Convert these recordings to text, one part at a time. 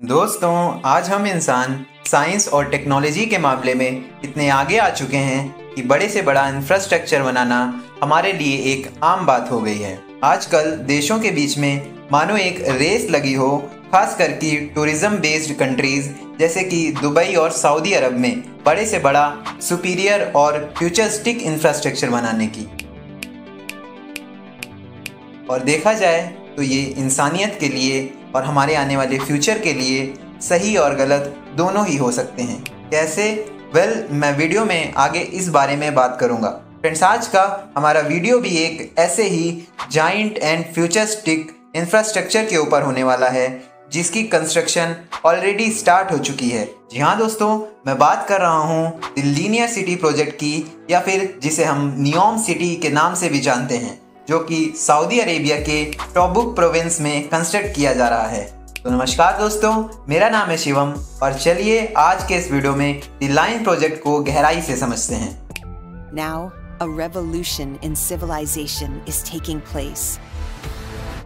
दोस्तों, आज हम इंसान साइंस और टेक्नोलॉजी के मामले में इतने आगे आ चुके हैं कि बड़े से बड़ा इंफ्रास्ट्रक्चर बनाना हमारे लिए एक आम बात हो गई है। आजकल देशों के बीच में मानो एक रेस लगी हो, खासकर कि टूरिज्म बेस्ड कंट्रीज जैसे कि दुबई और सऊदी अरब में बड़े से बड़ा सुपीरियर और फ्यूचरिस्टिक इंफ्रास्ट्रक्चर बनाने की। और देखा जाए तो ये इंसानियत के लिए और हमारे आने वाले फ्यूचर के लिए सही और गलत दोनों ही हो सकते हैं। कैसे? मैं वीडियो में आगे इस बारे में बात करूंगा। फ्रेंड्स, आज का हमारा वीडियो भी एक ऐसे ही जाइंट एंड फ्यूचरिस्टिक इंफ्रास्ट्रक्चर के ऊपर होने वाला है जिसकी कंस्ट्रक्शन ऑलरेडी स्टार्ट हो चुकी है। जी हाँ दोस्तों, मैं बात कर रहा हूँ द लीनियर सिटी प्रोजेक्ट की, या फिर जिसे हम नियोम सिटी के नाम से भी जानते हैं, जो कि सऊदी अरेबिया के टोब्रुक प्रोविंस में कंस्ट्रक्ट किया जा रहा है। तो नमस्कार दोस्तों, मेरा नाम है शिवम और चलिए आज के इस वीडियो में द लाइन प्रोजेक्ट को गहराई से समझते हैं। Now, a revolution in civilization is taking place.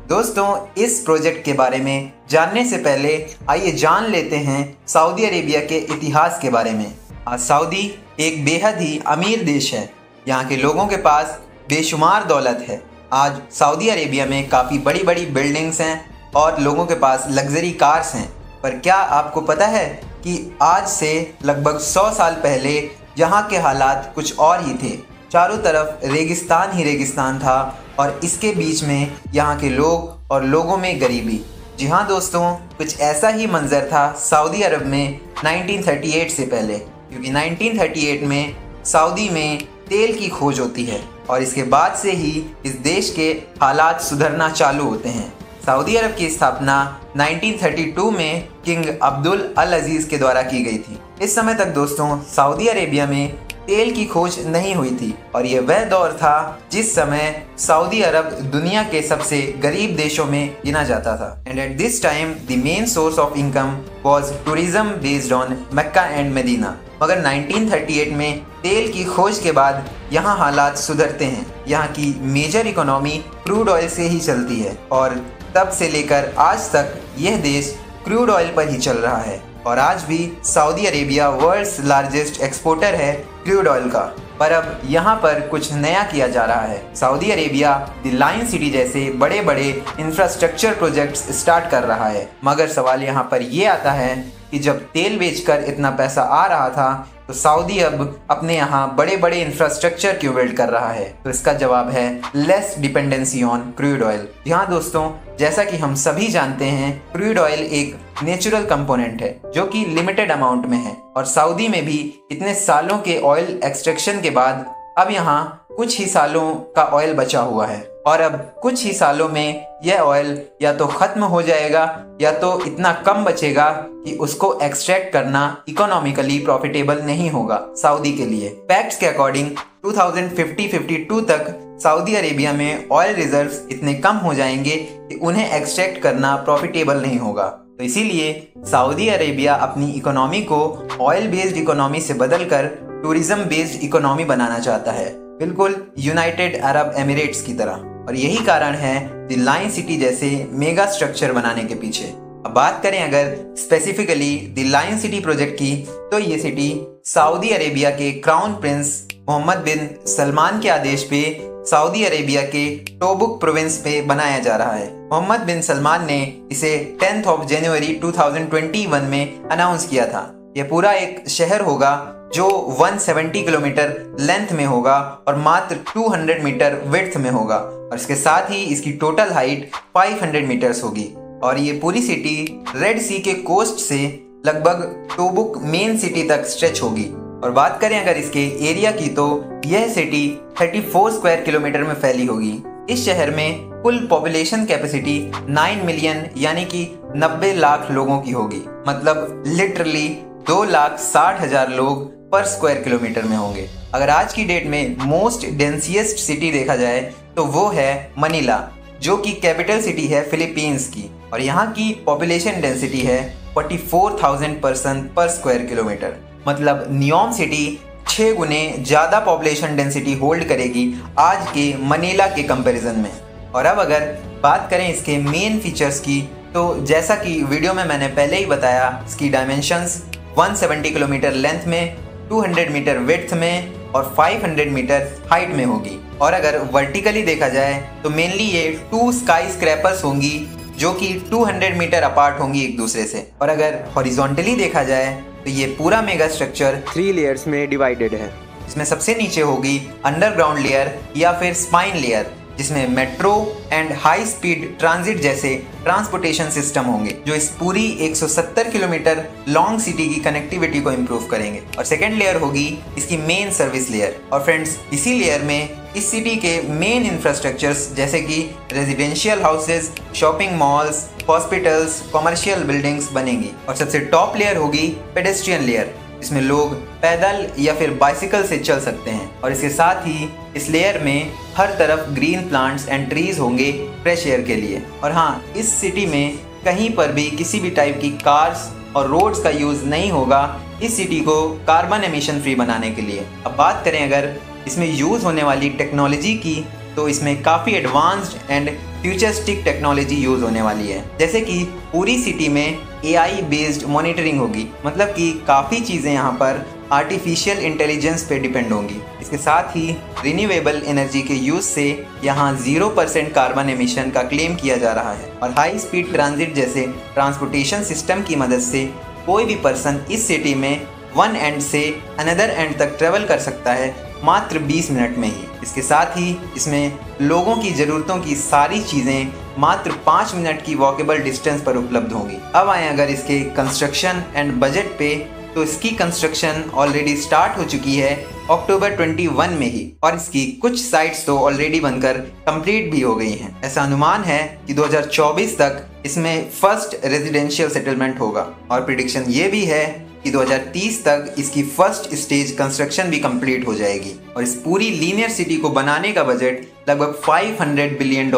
दोस्तों, इस प्रोजेक्ट के बारे में जानने से पहले आइए जान लेते हैं सऊदी अरेबिया के इतिहास के बारे में। आज सऊदी एक बेहद ही अमीर देश है। यहाँ के लोगों के पास बेशुमार दौलत है। आज सऊदी अरेबिया में काफ़ी बड़ी बड़ी बिल्डिंग्स हैं और लोगों के पास लग्जरी कार्स हैं। पर क्या आपको पता है कि आज से लगभग 100 साल पहले यहाँ के हालात कुछ और ही थे। चारों तरफ रेगिस्तान ही रेगिस्तान था और इसके बीच में यहाँ के लोग और लोगों में गरीबी। जी हाँ दोस्तों, कुछ ऐसा ही मंजर था सऊदी अरब में 1938 से पहले, क्योंकि 1938 में सऊदी में तेल की खोज होती है और इसके बाद से ही इस देश के हालात सुधरना चालू होते हैं। सऊदी अरब की स्थापना 1932 में किंग अब्दुल अल अजीज़ के द्वारा की गई थी। इस समय तक दोस्तों सऊदी अरेबिया में तेल की खोज नहीं हुई थी और ये वह दौर था जिस समय सऊदी अरब दुनिया के सबसे गरीब देशों में गिना जाता था। And at this time the main source of income was tourism based on Mecca and Medina. मगर 1938 में तेल की खोज के बाद यहाँ हालात सुधरते हैं। यहाँ की मेजर इकोनॉमी क्रूड ऑयल से ही चलती है और तब से लेकर आज तक यह देश क्रूड ऑयल पर ही चल रहा है। और आज भी Saudi Arabia world's largest exporter है क्रूड ऑयल का। पर अब यहाँ पर कुछ नया किया जा रहा है। Saudi Arabia the line city जैसे बड़े बड़े इंफ्रास्ट्रक्चर प्रोजेक्ट्स स्टार्ट कर रहा है। मगर सवाल यहाँ पर ये आता है कि जब तेल बेचकर इतना पैसा आ रहा था तो सऊदी अब अपने यहाँ बड़े बड़े इंफ्रास्ट्रक्चर क्यों बिल्ड कर रहा है? तो इसका जवाब है less dependency on crude oil. यहाँ दोस्तों, जैसा कि हम सभी जानते हैं, क्रूड ऑयल एक नेचुरल कंपोनेंट है जो कि लिमिटेड अमाउंट में है और सऊदी में भी इतने सालों के ऑयल एक्सट्रैक्शन के बाद अब यहाँ कुछ ही सालों का ऑयल बचा हुआ है और अब कुछ ही सालों में यह ऑयल या तो खत्म हो जाएगा या तो इतना कम बचेगा कि उसको एक्सट्रैक्ट करना इकोनॉमिकली प्रॉफिटेबल नहीं होगा सऊदी के लिए। फैक्ट्स के अकॉर्डिंग 2050-52 तक सऊदी अरेबिया में ऑयल रिजर्व्स इतने कम हो जाएंगे कि उन्हें एक्सट्रैक्ट करना प्रॉफिटेबल नहीं होगा। तो इसीलिए सऊदी अरेबिया अपनी इकोनॉमी को ऑयल बेस्ड इकोनॉमी से बदलकर टूरिज्म बेस्ड इकोनॉमी बनाना चाहता है, बिल्कुल यूनाइटेड अरब एमिरेट्स की तरह। और यही कारण है द लाइन सिटी जैसे मेगा स्ट्रक्चर बनाने के पीछे। अब बात करें अगर specifically the line city project की, तो ये सिटी सऊदी अरेबिया के क्राउन प्रिंस मोहम्मद बिन सलमान के आदेश पे सऊदी अरेबिया के टोब्रुक प्रोविंस पे बनाया जा रहा है। मोहम्मद बिन सलमान ने इसे 10 जनवरी 2021 में अनाउंस किया था। यह पूरा एक शहर होगा जो 170 किलोमीटर लेंथ में होगा और मात्र 200 मीटर विड्थ में होगा और इसके साथ ही इसकी टोटल हाइट 500 मीटर्स होगी। और ये पूरी सिटी रेड सी के कोस्ट से लगभग टोब्रुक मेन सिटी तक स्ट्रेच होगी। और बात करें अगर इसके एरिया की, तो यह सिटी 34 स्क्वायर किलोमीटर में फैली होगी। इस शहर में कुल पॉपुलेशन कैपेसिटी 9 मिलियन यानी कि 90 लाख लोगों की होगी। मतलब लिटरली 2,60,000 लोग पर स्क्वायर किलोमीटर में होंगे। अगर आज की डेट में मोस्ट डेंसिएस्ट सिटी देखा जाए तो वो है मनीला, जो कि कैपिटल सिटी है फिलीपींस की और यहाँ की पॉपुलेशन डेंसिटी है 44,000 पर्सन पर स्क्वायर किलोमीटर। मतलब नियोम सिटी 6 गुने ज़्यादा पॉपुलेशन डेंसिटी होल्ड करेगी आज के मनीला के कंपैरिजन में। और अब अगर बात करें इसके मेन फीचर्स की, तो जैसा कि वीडियो में मैंने पहले ही बताया, इसकी डायमेंशंस 170 किलोमीटर लेंथ में, 200 मीटर विड्थ में और 500 मीटर हाइट में होगी। और अगर वर्टिकली देखा जाए तो मेनली ये 2 स्काई स्क्रैपर्स होंगी जो कि 200 मीटर अपार्ट होंगी एक दूसरे से। और अगर हॉरिजॉन्टली देखा जाए तो ये पूरा मेगा स्ट्रक्चर 3 लेयर्स में डिवाइडेड है। इसमें सबसे नीचे होगी अंडरग्राउंड लेयर या फिर स्पाइन लेयर, जिसमें metro and high speed transit जैसे ट्रांसपोर्टेशन सिस्टम होंगे जो इस पूरी 170 किलोमीटर लॉन्ग सिटी की कनेक्टिविटी को इम्प्रूव करेंगे। और सेकेंड लेयर होगी इसकी मेन सर्विस लेयर। और फ्रेंड्स, इसी लेयर में इस सिटी के मेन इंफ्रास्ट्रक्चर्स जैसे कि residential houses, shopping malls, hospitals, commercial buildings बनेंगी। और सबसे टॉप लेयर होगी पेडेस्ट्रियन लेयर, इसमें लोग पैदल या फिर बाइसिकल से चल सकते हैं। और इसके साथ ही इस लेयर में हर तरफ ग्रीन प्लांट्स एंड ट्रीज होंगे फ्रेश एयर के लिए। और हाँ, इस सिटी में कहीं पर भी किसी भी टाइप की कार्स और रोड्स का यूज़ नहीं होगा इस सिटी को कार्बन एमिशन फ्री बनाने के लिए। अब बात करें अगर इसमें यूज़ होने वाली टेक्नोलॉजी की, तो इसमें काफ़ी advanced and futuristic technology use होने वाली है। जैसे कि पूरी सिटी में AI बेस्ड मॉनिटरिंग होगी, मतलब कि काफ़ी चीज़ें यहाँ पर आर्टिफिशियल इंटेलिजेंस पे डिपेंड होंगी। इसके साथ ही रिन्यूएबल एनर्जी के यूज़ से यहाँ 0% कार्बन एमिशन का क्लेम किया जा रहा है। और हाई स्पीड ट्रांजिट जैसे ट्रांसपोर्टेशन सिस्टम की मदद से कोई भी पर्सन इस सिटी में वन एंड से अनदर एंड तक ट्रेवल कर सकता है मात्र 20 मिनट में ही। इसके साथ ही इसमें लोगों की ज़रूरतों की सारी चीज़ें मात्र 5 मिनट की वॉकेबल डिस्टेंस पर उपलब्ध होंगी। अब आए अगर इसके कंस्ट्रक्शन एंड बजट पे, तो इसकी कंस्ट्रक्शन ऑलरेडी स्टार्ट हो चुकी है अक्टूबर 21 में ही, और इसकी कुछ साइट्स तो ऑलरेडी बनकर कंप्लीट भी हो गई हैं। ऐसा अनुमान है कि 2024 तक इसमें फर्स्ट रेजिडेंशियल सेटलमेंट होगा। और प्रिडिक्शन ये भी है कि 2030 तक इसकी फर्स्ट स्टेज कंस्ट्रक्शन भी कंप्लीट हो जाएगी। और इस पूरी लीनियर सिटी को बनाने का बजट लगभग $500 बिलियन,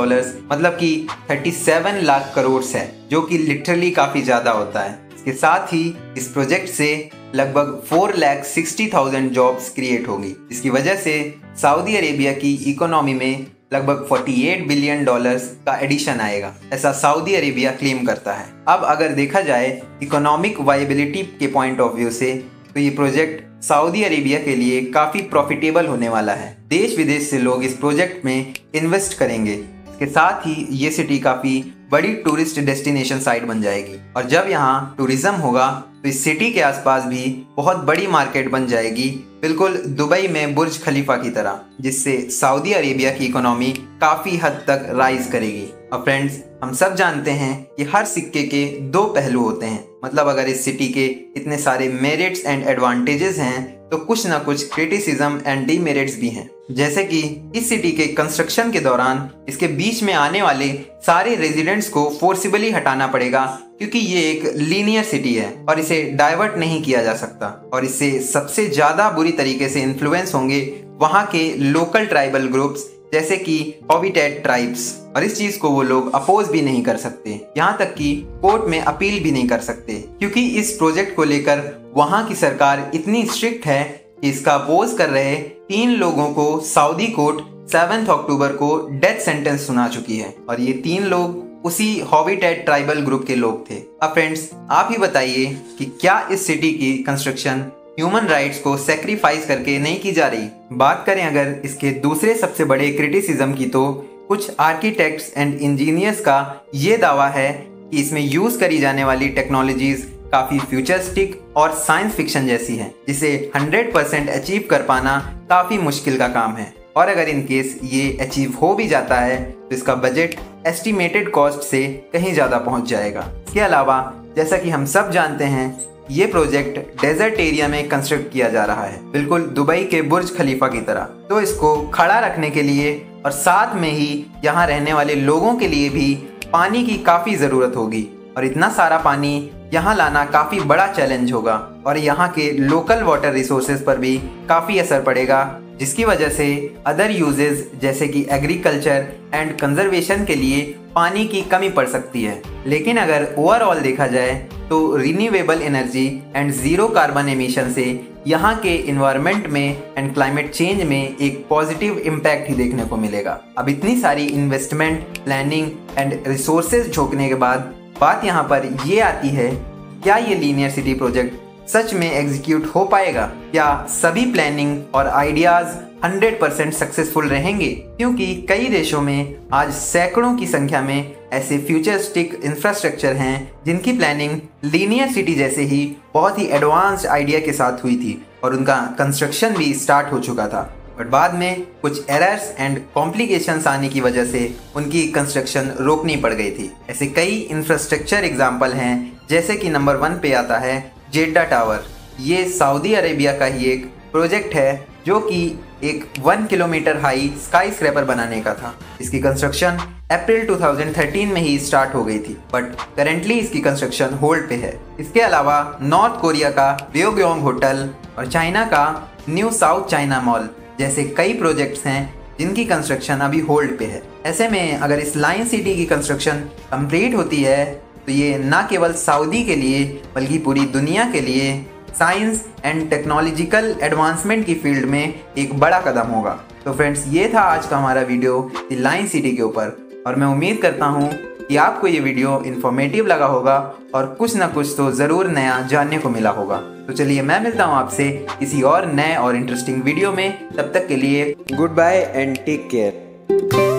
मतलब कि 37 लाख करोड़ है, जो कि लिटरली काफ़ी ज़्यादा होता है। इसके साथ ही इस प्रोजेक्ट से लगभग 4,60,000 जॉब्स क्रिएट होंगी। इसकी वजह से सऊदी अरेबिया की इकोनॉमी में लगभग $48 बिलियन का एडिशन आएगा, ऐसा सऊदी अरेबिया क्लेम करता है। अब अगर देखा जाए इकोनॉमिक वायबिलिटी के पॉइंट ऑफ व्यू से, तो ये प्रोजेक्ट सऊदी अरेबिया के लिए काफ़ी प्रॉफिटेबल होने वाला है। देश विदेश से लोग इस प्रोजेक्ट में इन्वेस्ट करेंगे। इसके साथ ही ये सिटी काफ़ी बड़ी टूरिस्ट डेस्टिनेशन साइट बन जाएगी। और जब यहाँ टूरिज्म होगा तो इस सिटी के आसपास भी बहुत बड़ी मार्केट बन जाएगी, बिल्कुल दुबई में बुर्ज खलीफा की तरह, जिससे सऊदी अरेबिया की इकोनॉमी काफ़ी हद तक राइज करेगी। और फ्रेंड्स, हम सब जानते हैं कि हर सिक्के के 2 पहलू होते हैं। मतलब अगर इस सिटी के इतने सारे मेरिट्स एंड एडवांटेजेस हैं, तो कुछ ना कुछ क्रिटिसिज्म एंड डीमेरिट्स भी हैं। जैसे कि इस सिटी के कंस्ट्रक्शन के दौरान इसके बीच में आने वाले सारे रेजिडेंट्स को फोर्सिबली हटाना पड़ेगा, क्योंकि ये एक लीनियर सिटी है और इसे डाइवर्ट नहीं किया जा सकता। और इससे सबसे ज़्यादा बुरी तरीके से इन्फ्लुएंस होंगे वहाँ के लोकल ट्राइबल ग्रुप्स, जैसे कि हॉबिटेट ट्राइब्स। और इस चीज को वो लोग अपोज भी नहीं कर सकते, यहाँ तक कि कोर्ट में अपील भी नहीं कर सकते, क्योंकि इस प्रोजेक्ट को लेकर वहाँ की सरकार इतनी स्ट्रिक्ट है कि इसका अपोज कर रहे 3 लोगों को सऊदी कोर्ट 7 अक्टूबर को डेथ सेंटेंस सुना चुकी है। और ये 3 लोग उसी हॉबिटेट ट्राइबल ग्रुप के लोग थे। अब फ्रेंड्स, आप ही बताइए कि क्या इस सिटी की कंस्ट्रक्शन ह्यूमन राइट्स को सेक्रीफाइस करके नहीं की जा रही? बात करें अगर इसके दूसरे सबसे बड़े क्रिटिसिज्म की, तो कुछ आर्किटेक्ट्स एंड इंजीनियर्स का ये दावा है कि इसमें यूज करी जाने वाली टेक्नोलॉजीज काफ़ी फ्यूचरिस्टिक और साइंस फिक्शन जैसी हैं, जिसे 100% अचीव कर पाना काफ़ी मुश्किल का काम है। और अगर इन केस ये अचीव हो भी जाता है तो इसका बजट एस्टिमेटेड कॉस्ट से कहीं ज़्यादा पहुंच जाएगा। इसके अलावा जैसा कि हम सब जानते हैं, ये प्रोजेक्ट डेजर्ट एरिया में कंस्ट्रक्ट किया जा रहा है, बिल्कुल दुबई के बुर्ज खलीफा की तरह। तो इसको खड़ा रखने के लिए और साथ में ही यहाँ रहने वाले लोगों के लिए भी पानी की काफ़ी ज़रूरत होगी। और इतना सारा पानी यहाँ लाना काफ़ी बड़ा चैलेंज होगा और यहाँ के लोकल वाटर रिसोर्सेज पर भी काफ़ी असर पड़ेगा, जिसकी वजह से अदर यूजेस जैसे कि एग्रीकल्चर एंड कंजर्वेशन के लिए पानी की कमी पड़ सकती है। लेकिन अगर ओवरऑल देखा जाए तो renewable energy and zero carbon emission से यहाँ के इन्वायरमेंट में एंड क्लाइमेट चेंज में एक पॉजिटिव इम्पैक्ट ही देखने को मिलेगा। अब इतनी सारी इन्वेस्टमेंट, प्लानिंग एंड रिसोर्सेज झोंकने के बाद बात यहाँ पर ये आती है, क्या ये लीनियर सिटी प्रोजेक्ट सच में एग्जीक्यूट हो पाएगा? क्या सभी प्लानिंग और आइडियाज 100% सक्सेसफुल रहेंगे? क्योंकि कई देशों में आज सैकड़ों की संख्या में ऐसे फ्यूचरिस्टिक इंफ्रास्ट्रक्चर हैं जिनकी प्लानिंग लीनियर सिटी जैसे ही बहुत ही एडवांस्ड आइडिया के साथ हुई थी और उनका कंस्ट्रक्शन भी स्टार्ट हो चुका था, बट बाद में कुछ एरर्स एंड कॉम्प्लिकेशंस आने की वजह से उनकी कंस्ट्रक्शन रोकनी पड़ गई थी। ऐसे कई इंफ्रास्ट्रक्चर एग्जाम्पल हैं, जैसे कि नंबर 1 पे आता है जेड्डा टावर। ये सऊदी अरेबिया का ही एक प्रोजेक्ट है जो कि एक 1 किलोमीटर हाई स्काई स्क्रैपर बनाने का था। इसकी कंस्ट्रक्शन अप्रैल 2013 में ही स्टार्ट हो गई थी, बट करेंटली इसकी कंस्ट्रक्शन होल्ड पे है। इसके अलावा नॉर्थ कोरिया का ब्योग्योंग होटल और चाइना का न्यू साउथ चाइना मॉल जैसे कई प्रोजेक्ट्स हैं जिनकी कंस्ट्रक्शन अभी होल्ड पे है। ऐसे में अगर इस लाइन सिटी की कंस्ट्रक्शन कंप्लीट होती है तो ये ना केवल सऊदी के लिए बल्कि पूरी दुनिया के लिए साइंस एंड टेक्नोलॉजिकल एडवांसमेंट की फील्ड में एक बड़ा कदम होगा। तो फ्रेंड्स, ये था आज का हमारा वीडियो द लाइन सिटी के ऊपर, और मैं उम्मीद करता हूँ कि आपको ये वीडियो इन्फॉर्मेटिव लगा होगा और कुछ ना कुछ तो ज़रूर नया जानने को मिला होगा। तो चलिए, मैं मिलता हूँ आपसे किसी और नए और इंटरेस्टिंग वीडियो में। तब तक के लिए goodbye and take care.